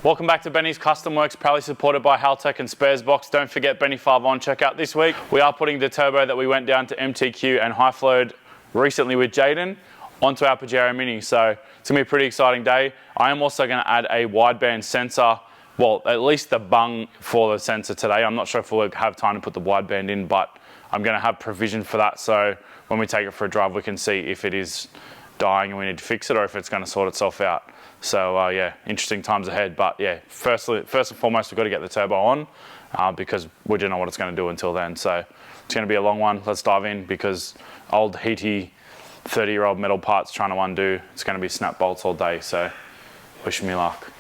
Welcome back to Benny's Custom Works, proudly supported by Haltech and Sparesbox. Don't forget Benny 5 on checkout this week. We are putting the turbo that we went down to MTQ and high flowed recently with Jaden onto our Pajero Mini. So it's gonna be a pretty exciting day. I am also gonna add a wideband sensor, well, at least the bung for the sensor today. I'm not sure if we'll have time to put the wideband in, but I'm gonna have provision for that. So when we take it for a drive, we can see if it is dying and we need to fix it or if it's gonna sort itself out. So yeah, interesting times ahead. But yeah, first and foremost, we've got to get the turbo on because we don't know what it's going to do until then. So it's going to be a long one. Let's dive in because old heaty 30-year-old metal parts trying to undo. It's going to be snap bolts all day. So wish me luck.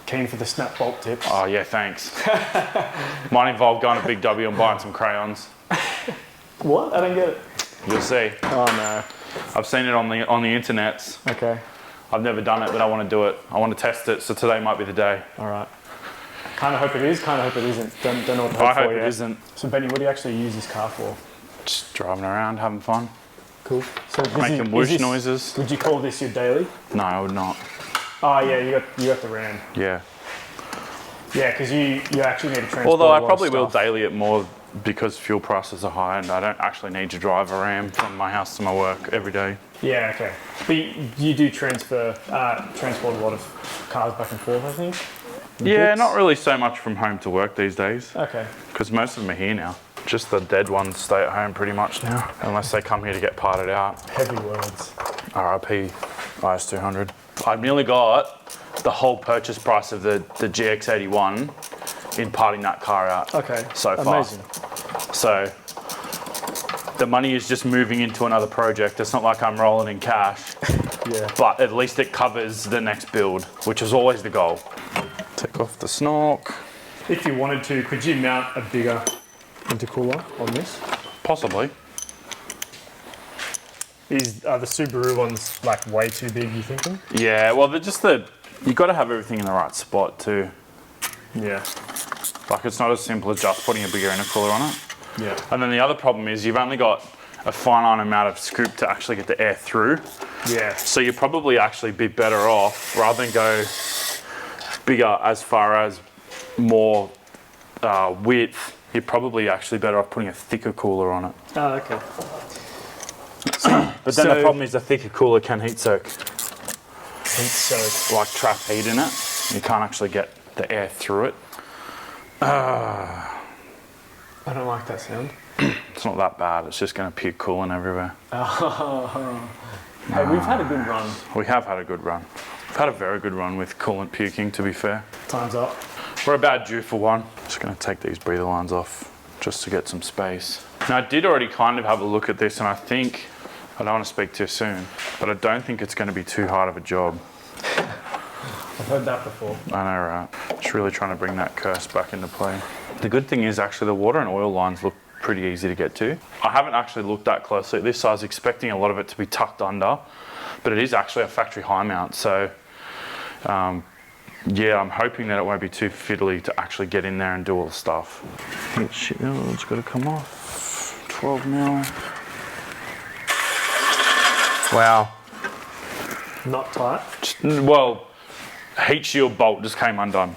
Keen for the snap bolt tips? Oh yeah, thanks. Might involve going to Big W and buying some crayons. What? I don't get it. You'll see. Oh no. I've seen it on the internets. Okay. I've never done it, but I want to do it. I want to test it, so today might be the day. All right. Kind of hope it is, kind of hope it isn't. Don't know what to hope for I hope yet. it isn't. So Benny, what do you actually use this car for? Just driving around, having fun. Cool. So making whoosh noises. Would you call this your daily? No, I would not. Oh yeah, you got the Ram. Yeah. Yeah, because you actually need to transport. Although I a lot probably of will stuff. daily it more because fuel prices are high and I don't actually need to drive a Ram from my house to my work every day. Yeah, okay. But you do transport a lot of cars back and forth, I think? Yeah, not really so much from home to work these days. Okay. Because most of them are here now. Just the dead ones stay at home pretty much now, unless they come here to get parted out. Heavy words. RIP IS200. I've nearly got the whole purchase price of the GX81 in parting that car out. Okay. So far. Amazing. So the money is just moving into another project. It's not like I'm rolling in cash. Yeah. But at least it covers the next build, which is always the goal. Take off the snork. If you wanted to, could you mount a bigger intercooler on this? Possibly. Are the Subaru ones like way too big, you thinking? Yeah, well, you got to have everything in the right spot too. Yeah. Like it's not as simple as just putting a bigger intercooler on it. Yeah. And then the other problem is you've only got a finite amount of scoop to actually get the air through. Yeah. So you'd probably actually be better off, rather than go bigger as far as more width, you're probably actually better off putting a thicker cooler on it. Oh, okay. But then the problem is the thicker cooler can heat soak. Heat soak. Like trap heat in it. You can't actually get the air through it. I don't like that sound. It's not that bad, it's just going to puke coolant everywhere. Oh. Hey, we've had a good run. We have had a good run. We've had a very good run with coolant puking, to be fair. Time's up. We're about due for one. Just going to take these breather lines off just to get some space. Now I did already kind of have a look at this and I think, I don't want to speak too soon, but I don't think it's going to be too hard of a job. I've heard that before. I know, right? Just really trying to bring that curse back into play. The good thing is actually the water and oil lines look pretty easy to get to. I haven't actually looked that closely at this, so I was expecting a lot of it to be tucked under, but it is actually a factory high mount, so yeah, I'm hoping that it won't be too fiddly to actually get in there and do all the stuff. Shit, it's got to come off. 12 mil. Wow. Not tight? Well, heat shield bolt just came undone.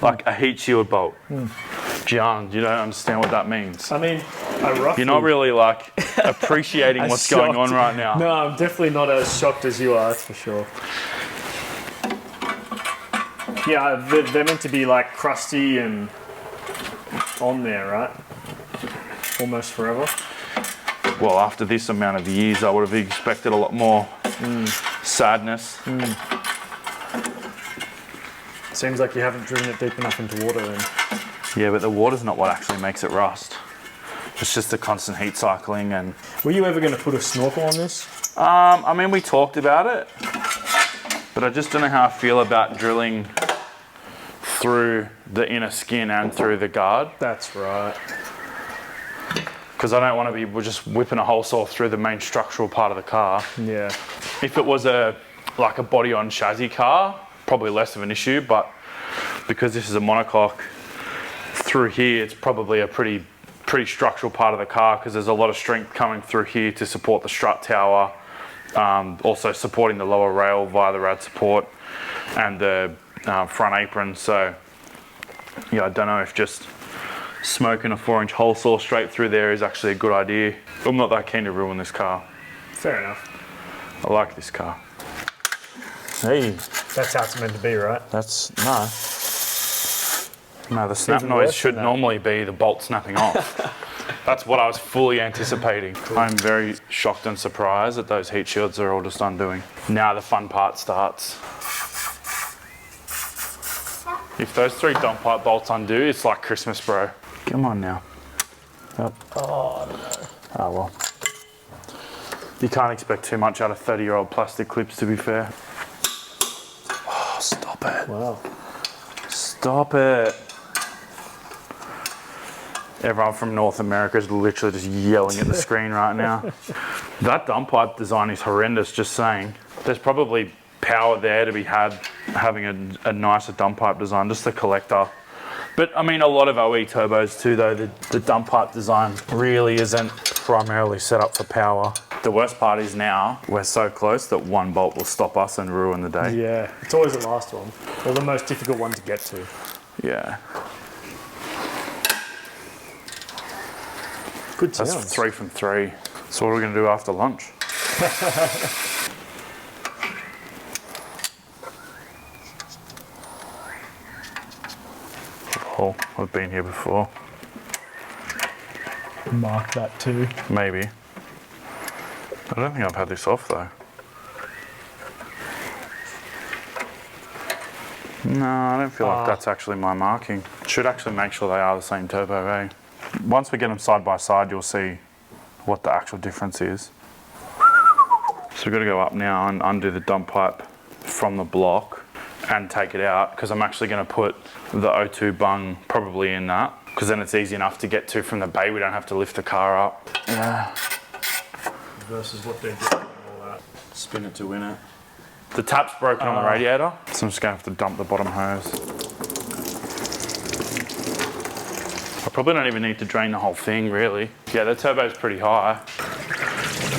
Like a heat shield bolt. John, you don't understand what that means. I mean, You're not really like appreciating what's going on right now. No, I'm definitely not as shocked as you are, that's for sure. Yeah, they're meant to be like crusty and on there, right? Almost forever. Well, after this amount of years, I would have expected a lot more sadness. Seems like you haven't driven it deep enough into water then. Yeah, but the water's not what actually makes it rust. It's just the constant heat cycling and... Were you ever going to put a snorkel on this? I mean, we talked about it, but I just don't know how I feel about drilling through the inner skin and through the guard. That's right. Because I don't want to be just whipping a hole saw through the main structural part of the car. Yeah. If it was like a body on chassis car, probably less of an issue, but because this is a monocoque, through here it's probably a pretty structural part of the car because there's a lot of strength coming through here to support the strut tower, also supporting the lower rail via the rad support and the front apron, so yeah, I don't know if just smoking a 4-inch hole saw straight through there is actually a good idea. I'm not that keen to ruin this car. Fair enough. I like this car. Hey. That's how it's meant to be, right? That's, no. No, the snap even noise worse should than that. normally be the bolt snapping off. That's what I was fully anticipating. I'm very shocked and surprised that those heat shields are all just undoing. Now the fun part starts. If those 3 dump pipe bolts undo, it's like Christmas, bro. Come on now. Yep. Oh, no. Oh well. You can't expect too much out of 30-year-old plastic clips, to be fair. Oh, stop it. Wow. Stop it. Everyone from North America is literally just yelling at the screen right now. That dump pipe design is horrendous, just saying. There's probably power there to be had having a nicer dump pipe design, just the collector. But I mean, a lot of OE turbos too, though, the dump pipe design really isn't primarily set up for power. The worst part is now we're so close that one bolt will stop us and ruin the day. Yeah, it's always the last one, or the most difficult one to get to. Yeah. Good sounds. That's 3 from 3. So what are we going to do after lunch? Oh, I've been here before. Mark that too. Maybe. I don't think I've had this off though. No, I don't feel like that's actually my marking. Should actually make sure they are the same turbo, eh? Once we get them side by side, you'll see what the actual difference is. So we've got to go up now and undo the dump pipe from the block and take it out, because I'm actually going to put the O2 bung probably in that, because then it's easy enough to get to from the bay. We don't have to lift the car up. Yeah. Versus what they're doing and all that. Spin it to win it. The tap's broken on the radiator, so I'm just going to have to dump the bottom hose. I probably don't even need to drain the whole thing, really. Yeah, the turbo's pretty high.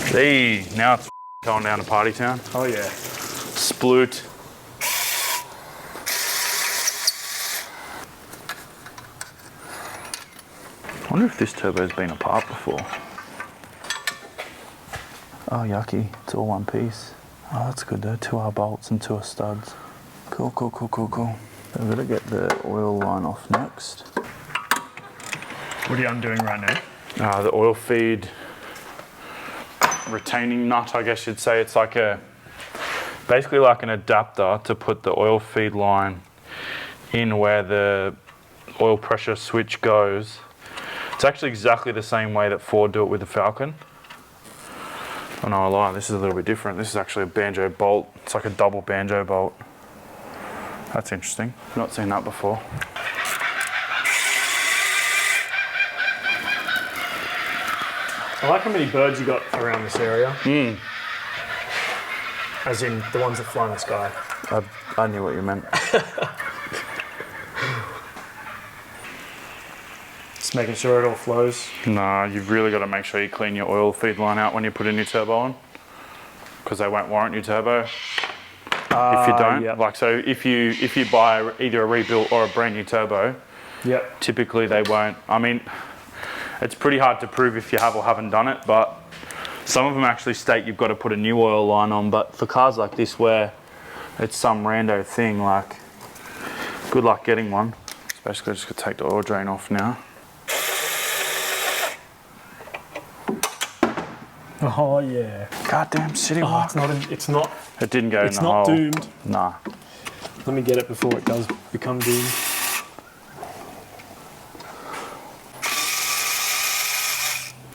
Hey, now it's going down to party town. Oh yeah. Sploot. I wonder if this turbo's been apart before. Oh, yucky. It's all one piece. Oh, that's good though. 2R bolts and 2R studs. Cool, cool, cool, cool, cool. I'm gonna get the oil line off next. What are you undoing right now? The oil feed retaining nut, I guess you'd say. It's like basically like an adapter to put the oil feed line in where the oil pressure switch goes. It's actually exactly the same way that Ford do it with the Falcon. Oh no, I lie, this is a little bit different. This is actually a banjo bolt. It's like a double banjo bolt. That's interesting. I've not seen that before. I like how many birds you got around this area. As in the ones that fly in the sky. I knew what you meant. Just making sure it all flows. No, you've really got to make sure you clean your oil feed line out when you put a new turbo on, because they won't warrant your turbo if you don't. Yep. Like, so if you buy either a rebuilt or a brand new turbo, Yep. typically they won't. I mean, it's pretty hard to prove if you have or haven't done it, but some of them actually state you've got to put a new oil line on. But for cars like this where it's some rando thing, like, good luck getting one. So basically just gonna take the oil drain off now. Oh yeah. Goddamn city Oh, walk. it's not. It didn't go in It's the not hole. doomed. Nah. Let me get it before it does become doomed.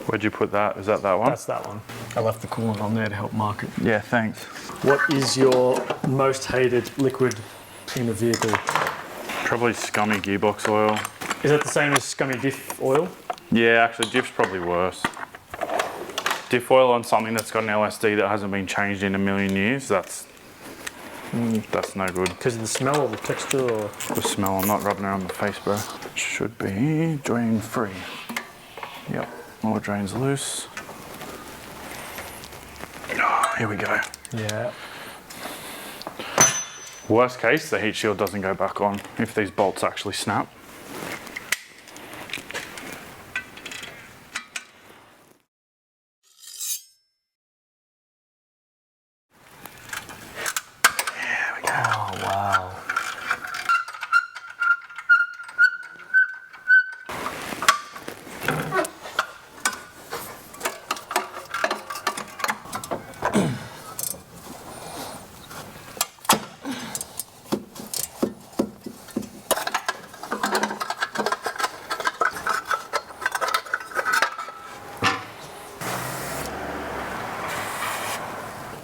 Where'd you put that? Is that one? That's that one. I left the coolant on there to help mark it. Yeah, thanks. What is your most hated liquid in a vehicle? Probably scummy gearbox oil. Is that the same as scummy diff oil? Yeah, actually, diff's probably worse. Diff oil on something that's got an LSD that hasn't been changed in a million years, that's no good. Because of the smell or the texture or? The smell, I'm not rubbing it on my face, bro. Should be drain free. Yep, all the drains loose. Oh, here we go. Yeah. Worst case, the heat shield doesn't go back on if these bolts actually snap. Oh, wow.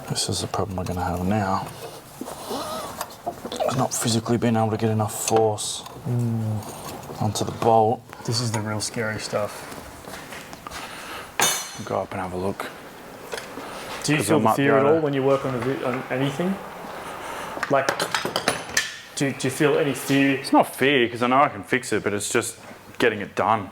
This is the problem we're going to have now. It's not physically being able to get enough force onto the bolt. This is the real scary stuff. Go up and have a look. Do you feel the fear at all when you work on anything? Like, do you feel any fear? It's not fear, because I know I can fix it, but it's just getting it done.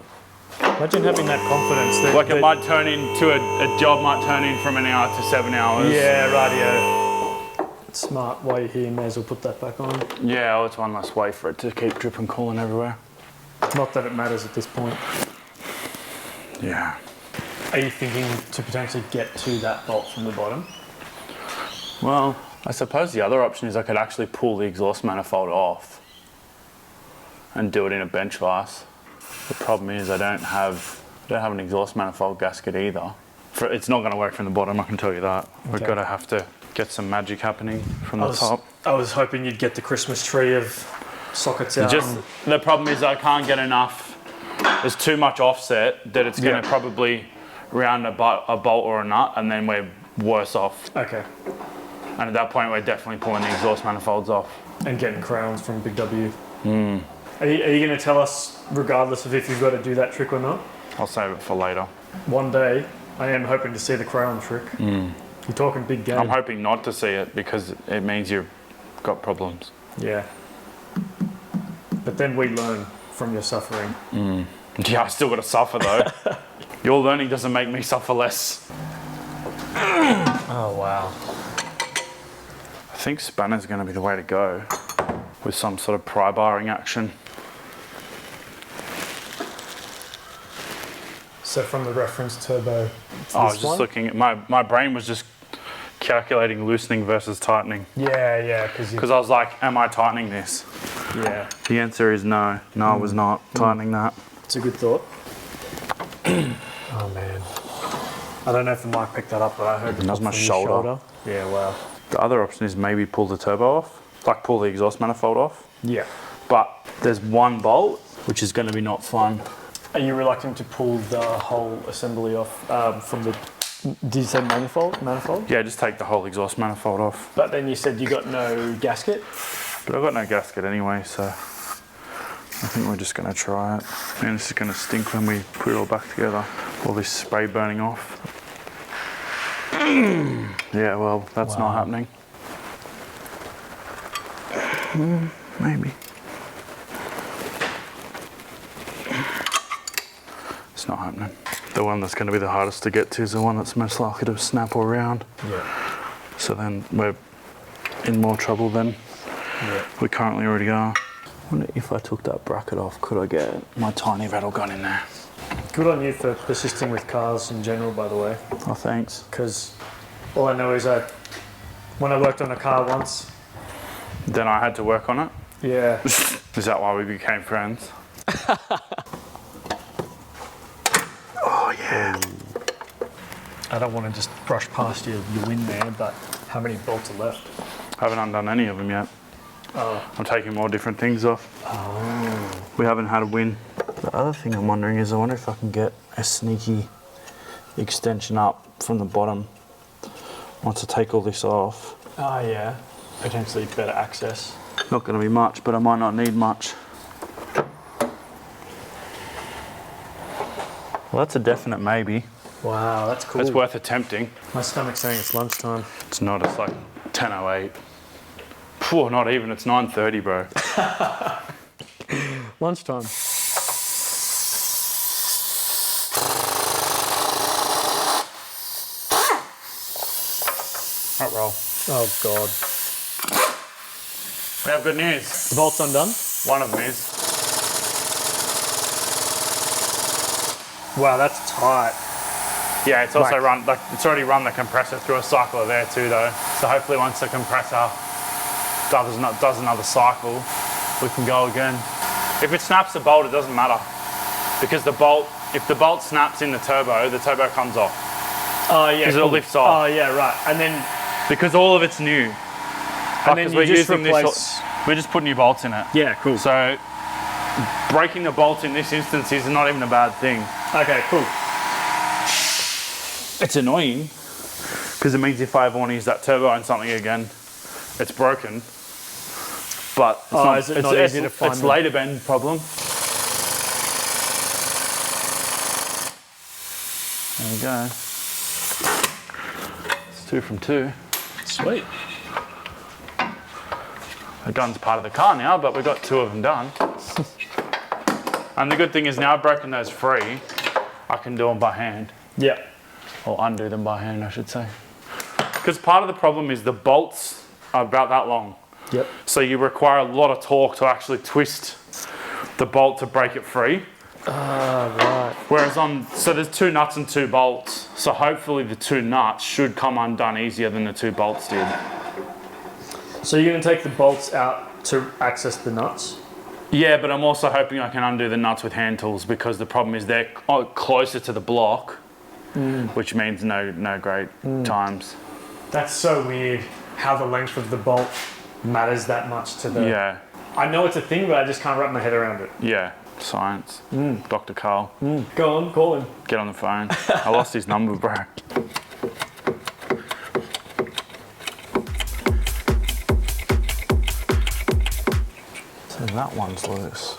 Imagine having that confidence. Like it might turn into a job might turn in from an hour to 7 hours. Yeah, rightio. It's smart. While you're here, may as well put that back on. Yeah, well, it's one less way for it to keep dripping cooling everywhere. Not that it matters at this point. Yeah. Are you thinking to potentially get to that bolt from the bottom? Well, I suppose the other option is I could actually pull the exhaust manifold off and do it in a bench vise. The problem is I don't have an exhaust manifold gasket either. It's not going to work from the bottom, I can tell you that. Okay. We're going to have to get some magic happening from the top. I was hoping you'd get the Christmas tree of sockets out. The problem is I can't get enough. There's too much offset that it's going to probably round a bolt or a nut, and then we're worse off. Okay. And at that point, we're definitely pulling the exhaust manifolds off. And getting crowns from Big W. Are you going to tell us, regardless of if you've got to do that trick or not? I'll save it for later. One day, I am hoping to see the crown trick. You're talking big game. I'm hoping not to see it because it means you've got problems. Yeah. But then we learn from your suffering. Yeah, I still got to suffer though. Your learning doesn't make me suffer less. Oh, wow. I think spanner's going to be the way to go with some sort of pry barring action. So from the reference turbo, I was just looking at my brain was just calculating loosening versus tightening. Yeah, because I was like, am I tightening this? Yeah. The answer is no. No, I was not tightening that. It's a good thought. Oh man. I don't know if the mic picked that up, but I heard that was my shoulder. Yeah, wow. The other option is maybe pull the turbo off, like pull the exhaust manifold off. Yeah. But there's one bolt, which is going to be not fun. Are you reluctant to pull the whole assembly off from the, did you say manifold? Yeah, just take the whole exhaust manifold off. But then you said you got no gasket? But I've got no gasket anyway, so I think we're just going to try it. Man, this is going to stink when we put it all back together. All this spray burning off. Yeah, well, that's not happening. Maybe. It's not happening. The one that's going to be the hardest to get to is the one that's most likely to snap or round. Yeah. So then we're in more trouble than we currently already are. I wonder if I took that bracket off, could I get my tiny rattle gun in there? Good on you for persisting with cars in general, by the way. Oh, thanks. Because all I know is when I worked on a car once. Then I had to work on it? Yeah. Is that why we became friends? Oh, yeah. I don't want to just brush past your win there, but how many bolts are left? I haven't undone any of them yet. Oh. I'm taking more different things off. Oh. We haven't had a win. The other thing I'm wondering is I wonder if I can get a sneaky extension up from the bottom once I take all this off. Oh yeah, potentially better access. Not going to be much, but I might not need much. Well, that's a definite maybe. Wow, that's cool. It's worth attempting. My stomach's saying it's lunchtime. It's not, it's like 10:08. Phew, not even, it's 9:30, bro. Lunchtime. Right roll. Oh God. We have good news. The bolt's undone? One of them is. Wow, that's tight. Yeah, it's also it's already run the compressor through a cycle of air too though. So hopefully once the compressor does another cycle, we can go again. If it snaps the bolt, it doesn't matter. Because if the bolt snaps in the turbo comes off. Oh yeah. Because it lifts off. Oh yeah, right. And then because all of it's new. And then you just replace... We just put new bolts in it. Yeah, cool. So breaking the bolt in this instance is not even a bad thing. Okay, cool. It's annoying because it means if I ever want to use that turbo on something again, it's broken. But it's not easy to find? It's later bend problem. There we go. It's 2 from 2. Sweet. The gun's part of the car now, but we've got 2 of them done. And the good thing is now I've broken those free, I can do them by hand. Yeah. Or undo them by hand, I should say. Because part of the problem is the bolts are about that long. Yep. So you require a lot of torque to actually twist the bolt to break it free. Right. Whereas so there's 2 nuts and 2 bolts. So hopefully the 2 nuts should come undone easier than the 2 bolts did. So you're going to take the bolts out to access the nuts? Yeah, but I'm also hoping I can undo the nuts with hand tools because the problem is they're closer to the block, which means no great times. That's so weird how the length of the bolt matters that much to the... Yeah. I know it's a thing, but I just can't wrap my head around it. Yeah, science. Dr. Carl. Go on, call him. Get on the phone. I lost his number, bro. So that one's loose.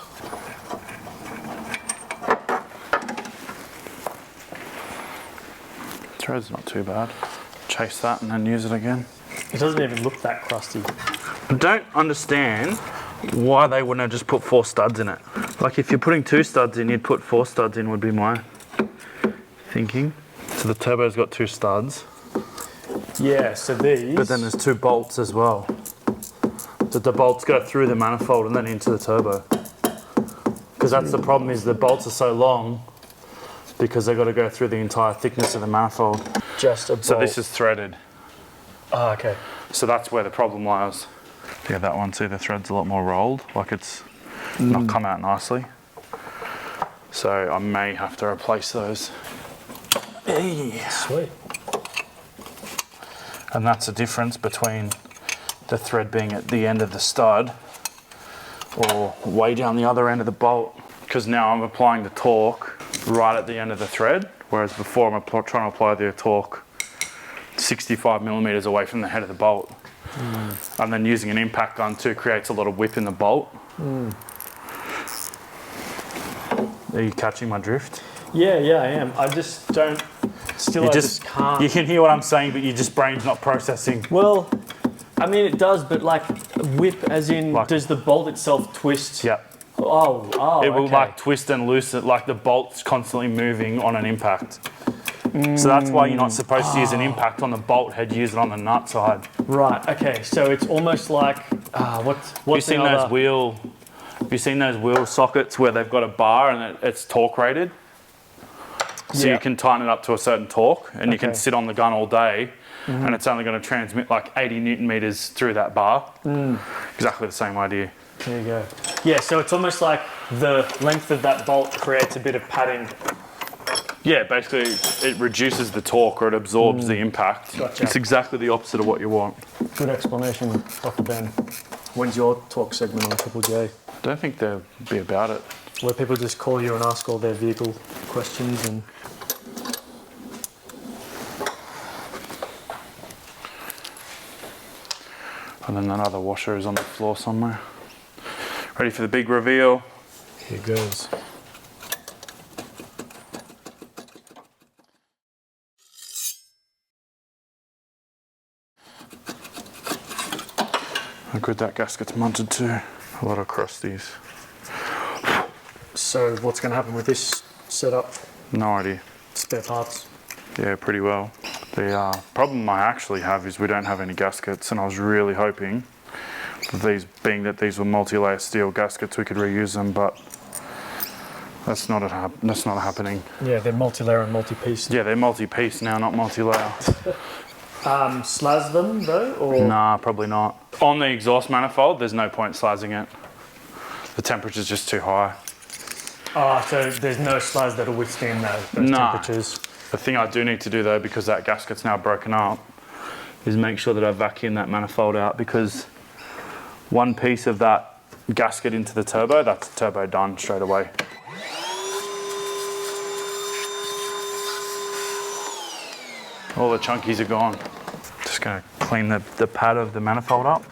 Thread's not too bad. Chase that and then use it again. It doesn't even look that crusty. I don't understand why they wouldn't have just put 4 studs in it. Like if you're putting 2 studs in, you'd put 4 studs in would be my thinking. So the turbo's got 2 studs. Yeah, so these... But then there's 2 bolts as well. So the bolts go through the manifold and then into the turbo. Because that's the problem is the bolts are so long because they've got to go through the entire thickness of the manifold. Just a bolt. So this is threaded. Oh, okay. So that's where the problem lies. Yeah, that one, see the thread's a lot more rolled, like it's not come out nicely. So I may have to replace those. Yeah. Sweet. And that's the difference between the thread being at the end of the stud or way down the other end of the bolt. Because now I'm applying the torque right at the end of the thread, whereas before I'm trying to apply the torque 65 millimeters away from the head of the bolt. And then using an impact gun too creates a lot of whip in the bolt. Are you catching my drift? Yeah, I am. I just don't... I just can't... You can hear what I'm saying, but your just brain's not processing. Well, I mean it does, but like whip as in, does the bolt itself twist? Yeah. Oh, it will okay. like twist and loosen, like the bolt's constantly moving on an impact. So that's why you're not supposed to use an impact on the bolt head, use it on the nut side. Right, okay, so it's almost like, what's Have you seen those wheel sockets where they've got a bar and it's torque rated? So you can tighten it up to a certain torque and you can sit on the gun all day and it's only going to transmit like 80 Newton meters through that bar. Exactly the same idea. There you go. Yeah, so it's almost like the length of that bolt creates a bit of padding. Yeah, basically it reduces the torque or it absorbs the impact. Gotcha. It's exactly the opposite of what you want. Good explanation, Dr. Ben. When's your talk segment on Triple J? I don't think they'll be about it. Where people just call you and ask all their vehicle questions and... And then another washer is on the floor somewhere. Ready for the big reveal? Here goes. How good that gasket's mounted to. A lot of crusties. So what's going to happen with this setup? No idea. Spare parts? Yeah, pretty well. The problem I actually have is we don't have any gaskets, and I was really hoping These being that these were multi-layer steel gaskets, we could reuse them, but that's not happening. Yeah, they're multi-layer and multi-piece. Yeah, they're multi-piece now, not multi-layer. Slaz them though, or? Nah, probably not. On the exhaust manifold, there's no point slazzing it. The temperature's just too high. Oh, so there's no slaz that'll withstand those temperatures. The thing I do need to do though, because that gasket's now broken up, is make sure that I vacuum that manifold out, because one piece of that gasket into the turbo, that's turbo done straight away. All the chunkies are gone. Just gonna clean the pad of the manifold up.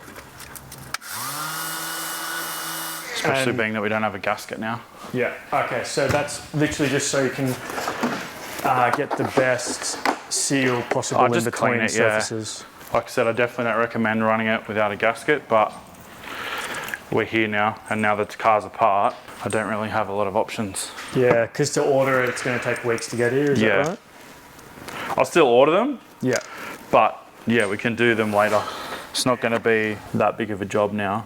Especially being that we don't have a gasket now. Yeah, okay, so that's literally just so you can get the best seal possible in between surfaces. Yeah. Like I said, I definitely don't recommend running it without a gasket, but we're here now, and now that the car's apart, I don't really have a lot of options. Yeah, because to order it, it's going to take weeks to get here, is that right? I'll still order them. Yeah. But yeah, we can do them later. It's not going to be that big of a job now,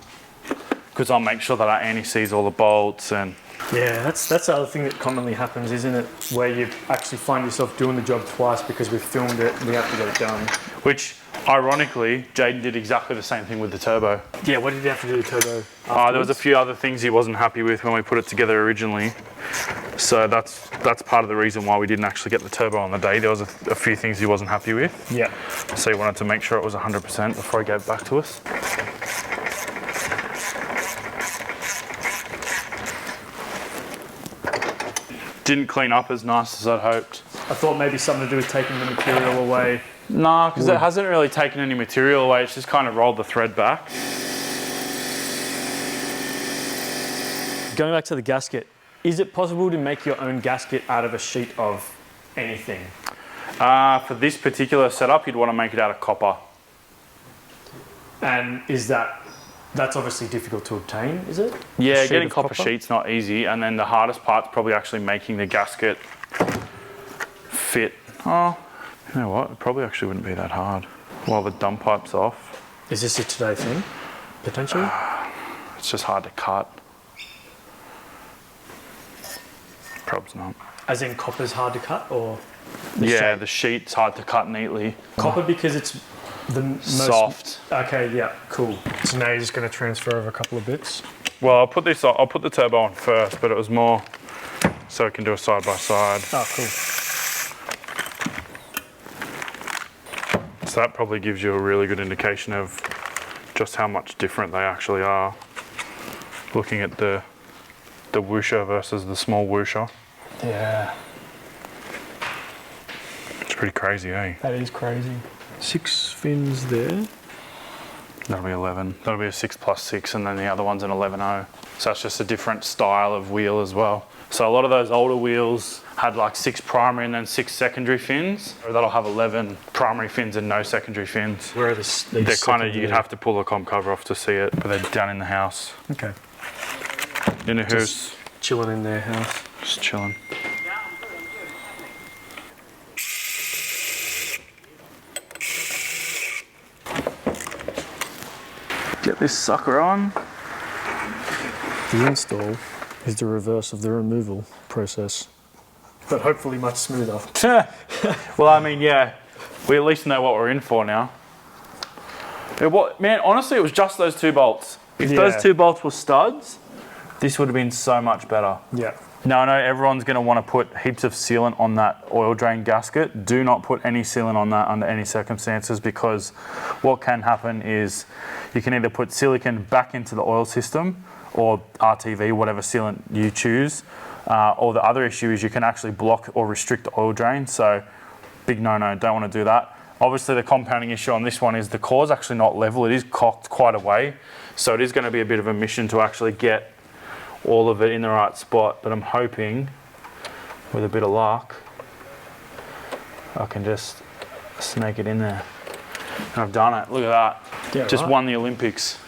because I'll make sure that I anti-seize all the bolts and... Yeah, that's the other thing that commonly happens, isn't it? Where you actually find yourself doing the job twice because we've filmed it and we have to get it done. Which, ironically, Jaden did exactly the same thing with the turbo. Yeah, what did you have to do with the turbo? There was a few other things he wasn't happy with when we put it together originally. So that's part of the reason why we didn't actually get the turbo on the day. There was a few things he wasn't happy with. Yeah. So he wanted to make sure it was 100% before he gave it back to us. Didn't clean up as nice as I'd hoped. I thought maybe something to do with taking the material away. No, because it hasn't really taken any material away. It's just kind of rolled the thread back. Going back to the gasket, is it possible to make your own gasket out of a sheet of anything? For this particular setup, you'd want to make it out of copper. And that's obviously difficult to obtain, is it? Yeah, getting copper sheet's not easy, and then the hardest part's probably actually making the gasket fit. Oh, you know what? It probably actually wouldn't be that hard. While the dump pipe's off. Is this a today thing, potentially? It's just hard to cut. Probably not. As in copper's hard to cut, or? The sheet's hard to cut neatly. Copper because it's the most soft. Okay, yeah, cool. So now you're just going to transfer over a couple of bits. Well, I'll put the turbo on first, but it was more so we can do a side by side. Oh, cool. So that probably gives you a really good indication of just how much different they actually are. Looking at the whoosher versus the small whoosher. Yeah. It's pretty crazy, eh? That is crazy. 6 fins there. That'll be 11. That'll be a 6+6, and then the other one's an 11.0. So it's just a different style of wheel as well. So a lot of those older wheels had like 6 primary and then 6 secondary fins. Or that'll have 11 primary fins and no secondary fins. Where are these they're kind of, you'd have to pull the comp cover off to see it, but they're down in the house. Okay. In a house. Chilling in their house. Just chilling. Get this sucker on. The install is the reverse of the removal process, but hopefully much smoother. Well, I mean, yeah, we at least know what we're in for now. Man, honestly, it was just those 2 bolts. If those 2 bolts were studs, this would have been so much better. Yeah. Now, I know everyone's going to want to put heaps of sealant on that oil drain gasket. Do not put any sealant on that under any circumstances, because what can happen is you can either put silicone back into the oil system or RTV, whatever sealant you choose. Or the other issue is you can actually block or restrict the oil drain. So big no-no, don't want to do that. Obviously, the compounding issue on this one is the core's actually not level. It is cocked quite a way. So it is going to be a bit of a mission to actually get all of it in the right spot, but I'm hoping with a bit of luck I can just snake it in there. And I've done it, look at that. Yeah, just won the Olympics.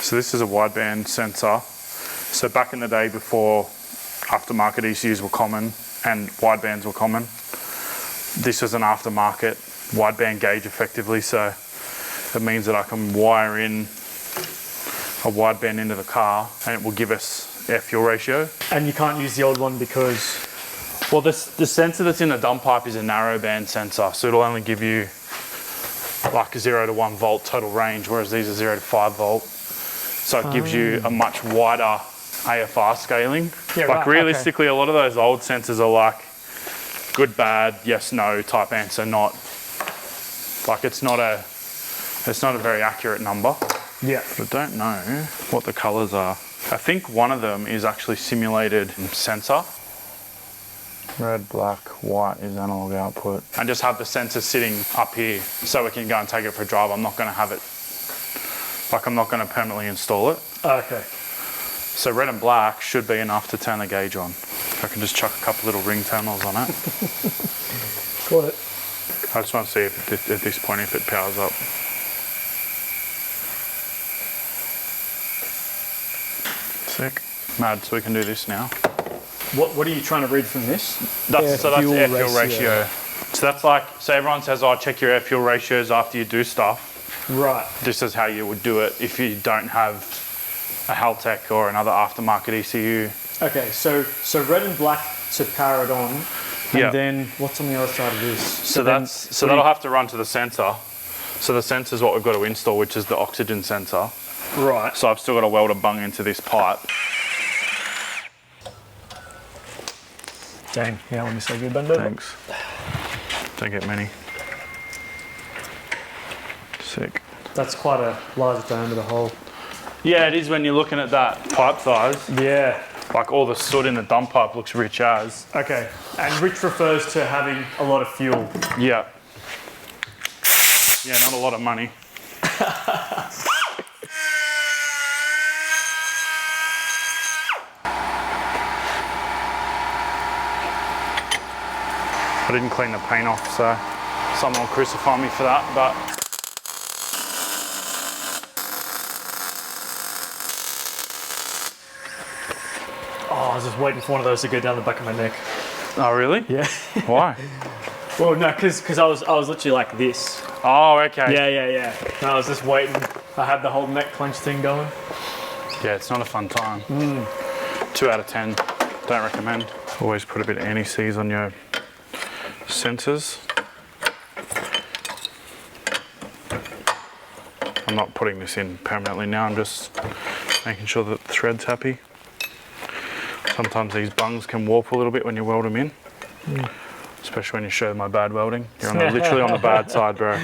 So this is a wideband sensor. So back in the day, before aftermarket ECUs were common, and widebands were common. This is an aftermarket wideband gauge effectively, so it means that I can wire in a wideband into the car and it will give us air fuel ratio. And you can't use the old one because... Well, the sensor that's in the dump pipe is a narrowband sensor, so it'll only give you like 0 to 1 volt total range, whereas these are 0 to 5 volt. So it gives you a much wider AFR scaling. Yeah, like right, realistically, a lot of those old sensors are like good, bad, yes, no type answer, not like it's not a very accurate number. Yeah. I don't know what the colors are. I think one of them is actually simulated sensor. Red, black, white is analog output. And just have the sensor sitting up here so we can go and take it for a drive. I'm not going to have it, like I'm not going to permanently install it. Okay. So red and black should be enough to turn the gauge on. I can just chuck a couple little ring terminals on it. Got it. I just want to see if at this point if it powers up. Sick. Mad, so we can do this now. What are you trying to read from this? That's air fuel ratio. So that's like, so everyone says, oh, check your air fuel ratios after you do stuff. Right. This is how you would do it if you don't have a Haltech or another aftermarket ECU. Okay, so red and black to power it on. And then what's on the other side of this? So that'll have to run to the sensor. So the sensor is what we've got to install, which is the oxygen sensor. Right. So I've still got to weld a bung into this pipe. Dang, yeah, let me save you a bend over. Thanks. Don't get many. Sick. That's quite a large diameter hole. Yeah, it is when you're looking at that pipe size. Yeah. Like all the soot in the dump pipe looks rich as. Okay, and rich refers to having a lot of fuel. Yeah. Yeah, not a lot of money. I didn't clean the paint off, so someone will crucify me for that, but. Oh, I was just waiting for one of those to go down the back of my neck. Oh, really? Yeah. Why? Well, no, because I was literally like this. Oh, okay. Yeah. No, I was just waiting. I had the whole neck clench thing going. Yeah, it's not a fun time. 2 out of 10. Don't recommend. Always put a bit of anti-seize on your sensors. I'm not putting this in permanently now, I'm just making sure that the thread's happy. Sometimes these bungs can warp a little bit when you weld them in, especially when you show my bad welding. You're literally on the bad side, bro.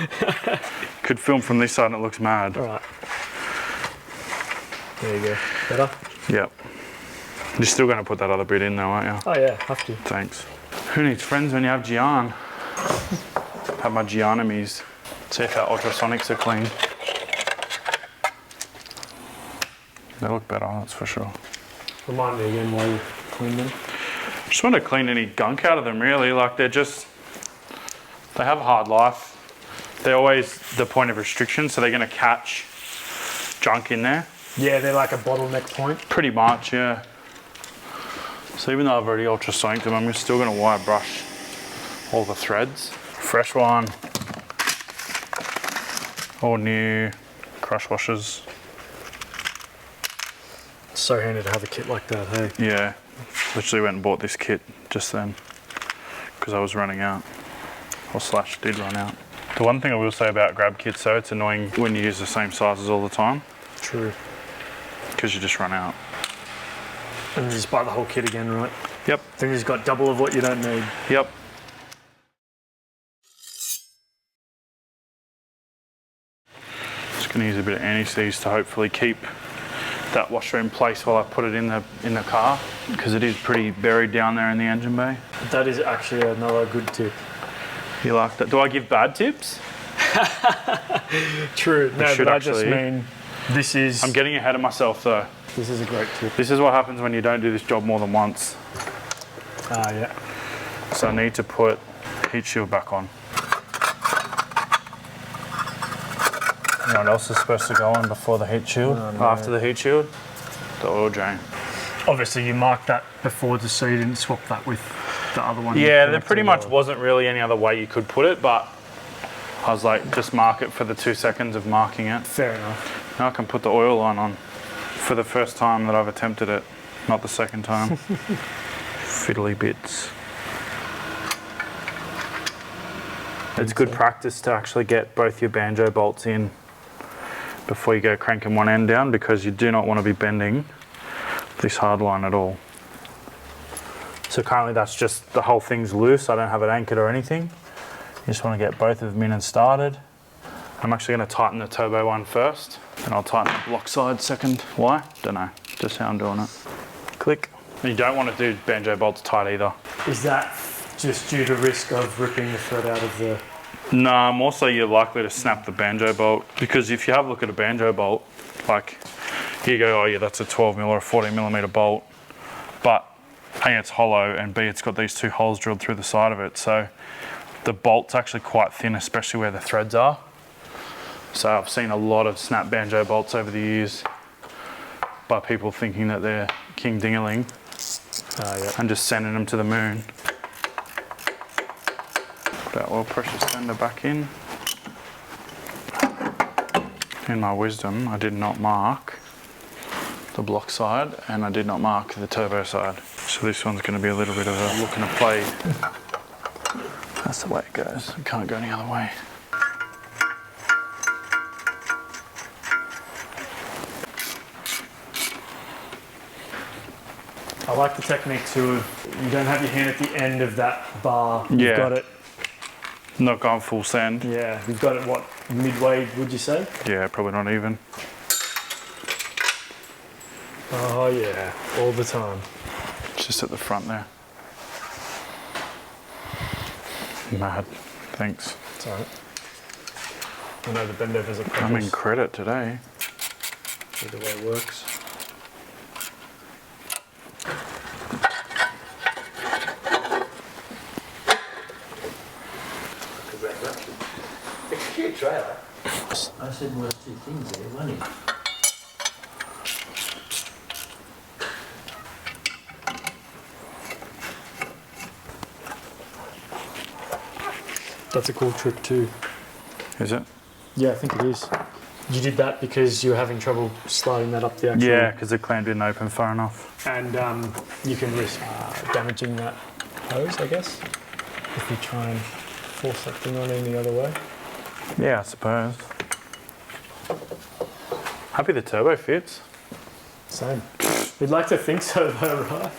Could film from this side and it looks mad. All right. There you go. Better? Yep. You're still going to put that other bit in though, aren't you? Oh yeah, have to. Thanks. Who needs friends when you have Gian? Have my Gianamies. See if our ultrasonics are clean. They look better, that's for sure. Remind me again while you clean them. Just want to clean any gunk out of them really, like they have a hard life. They're always the point of restriction, so they're going to catch junk in there. Yeah, they're like a bottleneck point. Pretty much, yeah. So even though I've already ultrasoniced them, I'm still going to wire brush all the threads. Fresh one. All new crush washers. So handy to have a kit like that, hey? Yeah, literally went and bought this kit just then because I was running out, or slash did run out. The one thing I will say about grab kits though, it's annoying when you use the same sizes all the time. True. Because you just run out. And you just buy the whole kit again, right? Yep. Then you've got double of what you don't need. Yep. Just going to use a bit of anti-seize to hopefully keep that washer in place while I put it in the car, because it is pretty buried down there in the engine bay. That is actually another good tip. You like that? Do I give bad tips? True. No, but I just mean this is... I'm getting ahead of myself though. This is a great tip. This is what happens when you don't do this job more than once. Ah, yeah. So I need to put heat shield back on. You know what else is supposed to go on before the heat shield? Oh, no. After the heat shield? The oil drain. Obviously you marked that before just so you didn't swap that with the other one. Yeah, there pretty much wasn't really any other way you could put it, but I was like, just mark it for the 2 seconds of marking it. Fair enough. Now I can put the oil line on for the first time that I've attempted it, not the second time. Fiddly bits. It's good practice to actually get both your banjo bolts in before you go cranking one end down, because you do not want to be bending this hard line at all. So currently that's just, the whole thing's loose. I don't have it anchored or anything. You just want to get both of them in and started. I'm actually going to tighten the turbo one first, and I'll tighten the block side second. Why? Don't know, just how I'm doing it. Click. And you don't want to do banjo bolts tight either. Is that just due to risk of ripping the thread out of the... No, more so you're likely to snap the banjo bolt, because if you have a look at a banjo bolt, like here you go, oh yeah, that's a 12mm or a 14mm bolt, but A, it's hollow, and B, it's got these 2 holes drilled through the side of it, so the bolt's actually quite thin, especially where the threads are. So I've seen a lot of snap banjo bolts over the years by people thinking that they're king dingaling and just sending them to the moon. That oil pressure sender back in. In my wisdom, I did not mark the block side and I did not mark the turbo side. So this one's going to be a little bit of a look and a play. That's the way it goes. It can't go any other way. I like the technique too of you don't have your hand at the end of that bar. You've got it. Not going full send. Yeah, you've got it, what, midway, would you say? Yeah, probably not even. Oh yeah, all the time. Just at the front there. Mad. Thanks. It's alright. I know the bendovers are I'm in credit today. Either way works. It's a cute trailer. I said one or 2 things there, wasn't it? That's a cool trick too. Is it? Yeah, I think it is. You did that because you were having trouble sliding that up the actual... Yeah, because the clamp didn't open far enough. And you can risk damaging that hose, I guess, if you try and force that thing on any other way. Yeah, I suppose. Happy the turbo fits. Same. We'd like to think so though, right?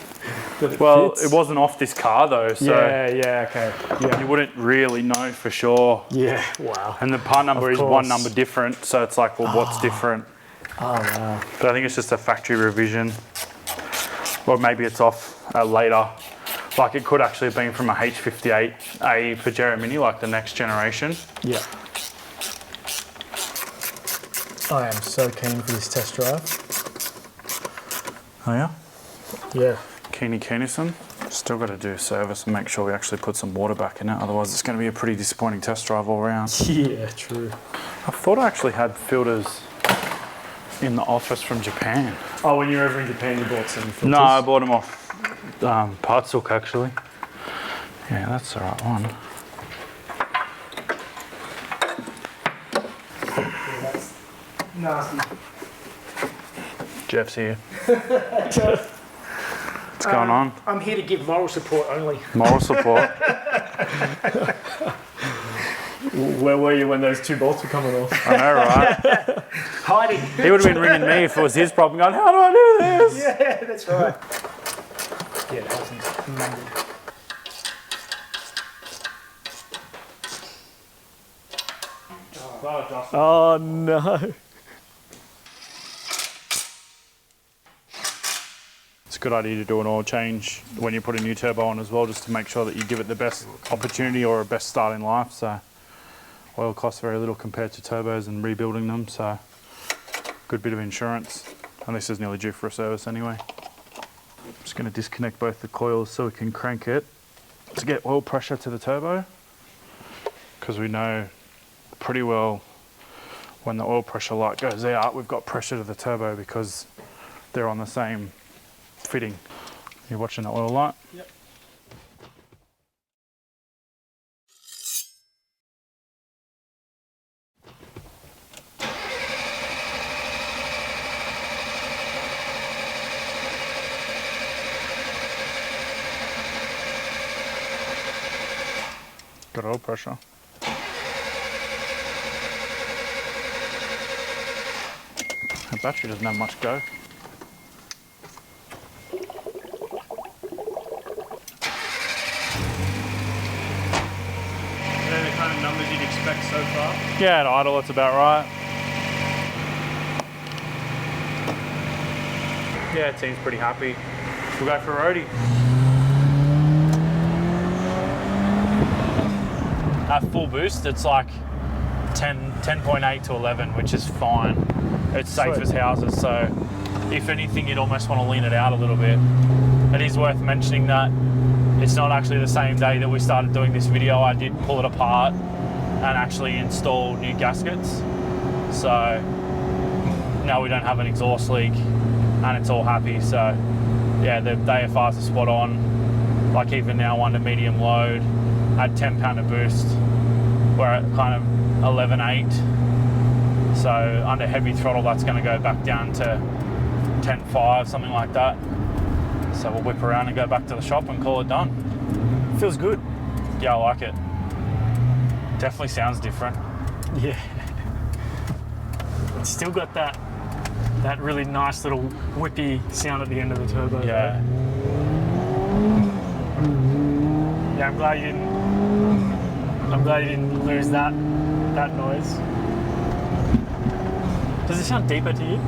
Well, it wasn't off this car though, so yeah, okay. Yeah. you wouldn't really know for sure. Yeah, wow. And the part number is course. one number different, so it's like, well, what's different? Oh, wow. But I think it's just a factory revision. Or maybe it's off later. Like it could actually have been from a H58A Pajero Mini, like the next generation. Yeah. I am so keen for this test drive. Oh yeah? Yeah. Keenison. Still got to do a service and make sure we actually put some water back in it, otherwise it's going to be a pretty disappointing test drive all around. Yeah, true. I thought I actually had filters in the office from Japan. Oh, when you were over in Japan, you bought some filters? No, I bought them off Partshook actually. Yeah, that's the right one. Yeah, that's nasty. Jeff's here. What's going on? I'm here to give moral support only. Moral support. Where were you when those 2 bolts were coming off? I know, right? Hiding. He would have been ringing me if it was his problem, going, how do I do this? Yeah, that's right. Yeah, that wasn't mumbled. Oh no. It's a good idea to do an oil change when you put a new turbo on as well, just to make sure that you give it the best opportunity or a best start in life. So oil costs very little compared to turbos and rebuilding them, so good bit of insurance. And this is nearly due for a service anyway. I'm just going to disconnect both the coils so we can crank it to get oil pressure to the turbo, because we know pretty well when the oil pressure light goes out, we've got pressure to the turbo because they're on the same fitting. You're watching the oil light? Yep. Good oil pressure. The battery doesn't have much go. They're the kind of numbers you'd expect so far. Yeah, at idle, that's about right. Yeah, it seems pretty happy. We'll go for a roadie. At full boost, it's like 10.8 to 11, which is fine. It's safe Sweet. as houses, so if anything, you'd almost want to lean it out a little bit. It is worth mentioning that it's not actually the same day that we started doing this video. I did pull it apart and actually install new gaskets. So now we don't have an exhaust leak and it's all happy. So yeah, the AFRs are spot on. Like even now under medium load at 10 pounder boost, we're at kind of 11.8. So under heavy throttle, that's going to go back down to 10.5, something like that. So we'll whip around and go back to the shop and call it done. Feels good. Yeah, I like it. Definitely sounds different. Yeah. It's still got that really nice little whippy sound at the end of the turbo. Yeah. Yeah, I'm glad you didn't lose that noise. Does it sound deeper to you?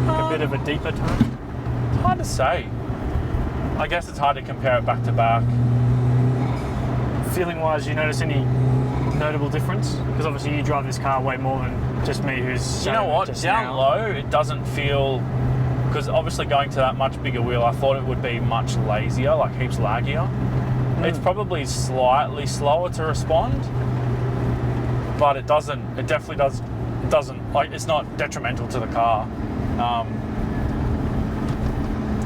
Like a bit of a deeper tone? Hard to say. I guess it's hard to compare it back to back. Feeling wise, you notice any notable difference? Because obviously you drive this car way more than just me who's... You know what? just Down now. low, it doesn't feel... Because obviously going to that much bigger wheel, I thought it would be much lazier, like heaps laggier. It's probably slightly slower to respond, but it definitely doesn't, like, it's not detrimental to the car.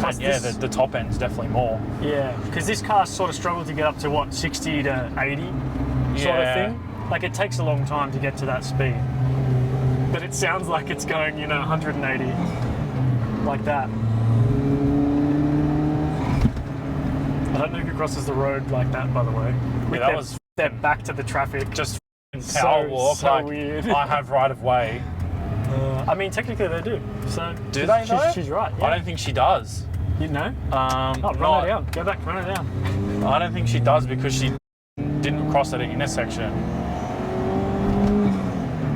But yeah, the top end's definitely more. Yeah, because this car sort of struggled to get up to what, 60 to 80 sort of thing. Like it takes a long time to get to that speed. But it sounds like it's going, 180 like that. I don't think it crosses the road like that, by the way. Yeah, that was They're back to the traffic. just power walk. so like, weird. I have right of way. I mean, technically they do. So Do they though? She's right. Yeah. I don't think she does. You know? Oh, Run her down. Go back, run her down. I don't think she does because she didn't cross at an intersection.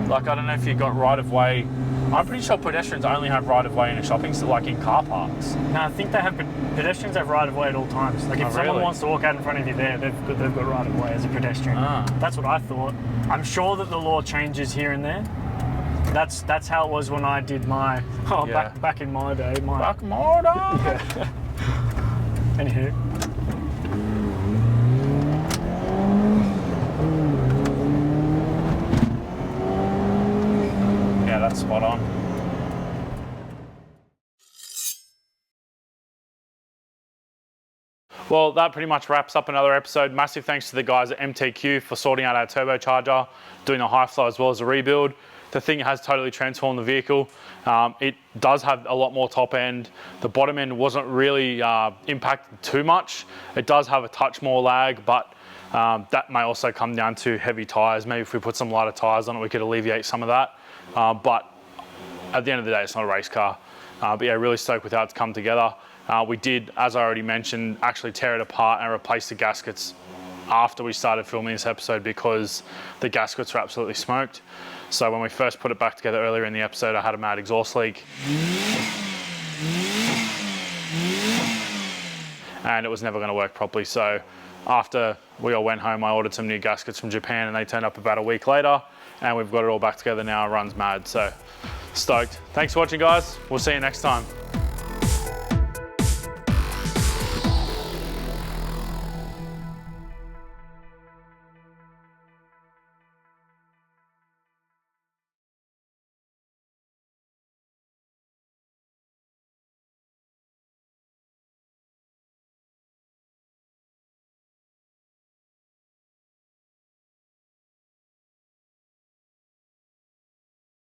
Like, I don't know if you got right of way. I'm pretty sure pedestrians only have right of way in a shopping store, like in car parks. No, I think they have pedestrians have right of way at all times. Like if someone really? wants to walk out in front of you there, they've got right of way as a pedestrian. That's what I thought. I'm sure that the law changes here and there. That's how it was when I did my back in my day. Back more down. Yeah. Anywho. Yeah, that's spot on. Well, that pretty much wraps up another episode. Massive thanks to the guys at MTQ for sorting out our turbocharger, doing the high flow as well as the rebuild. The thing has totally transformed the vehicle. It does have a lot more top end. The bottom end wasn't really impacted too much. It does have a touch more lag, but that may also come down to heavy tires. Maybe if we put some lighter tires on it, we could alleviate some of that. But at the end of the day, it's not a race car. But yeah, really stoked with how it's come together. We did, as I already mentioned, actually tear it apart and replace the gaskets after we started filming this episode because the gaskets were absolutely smoked. So when we first put it back together earlier in the episode, I had a mad exhaust leak. And it was never going to work properly. So after we all went home, I ordered some new gaskets from Japan and they turned up about a week later and we've got it all back together now. It runs mad. So stoked. Thanks for watching, guys. We'll see you next time.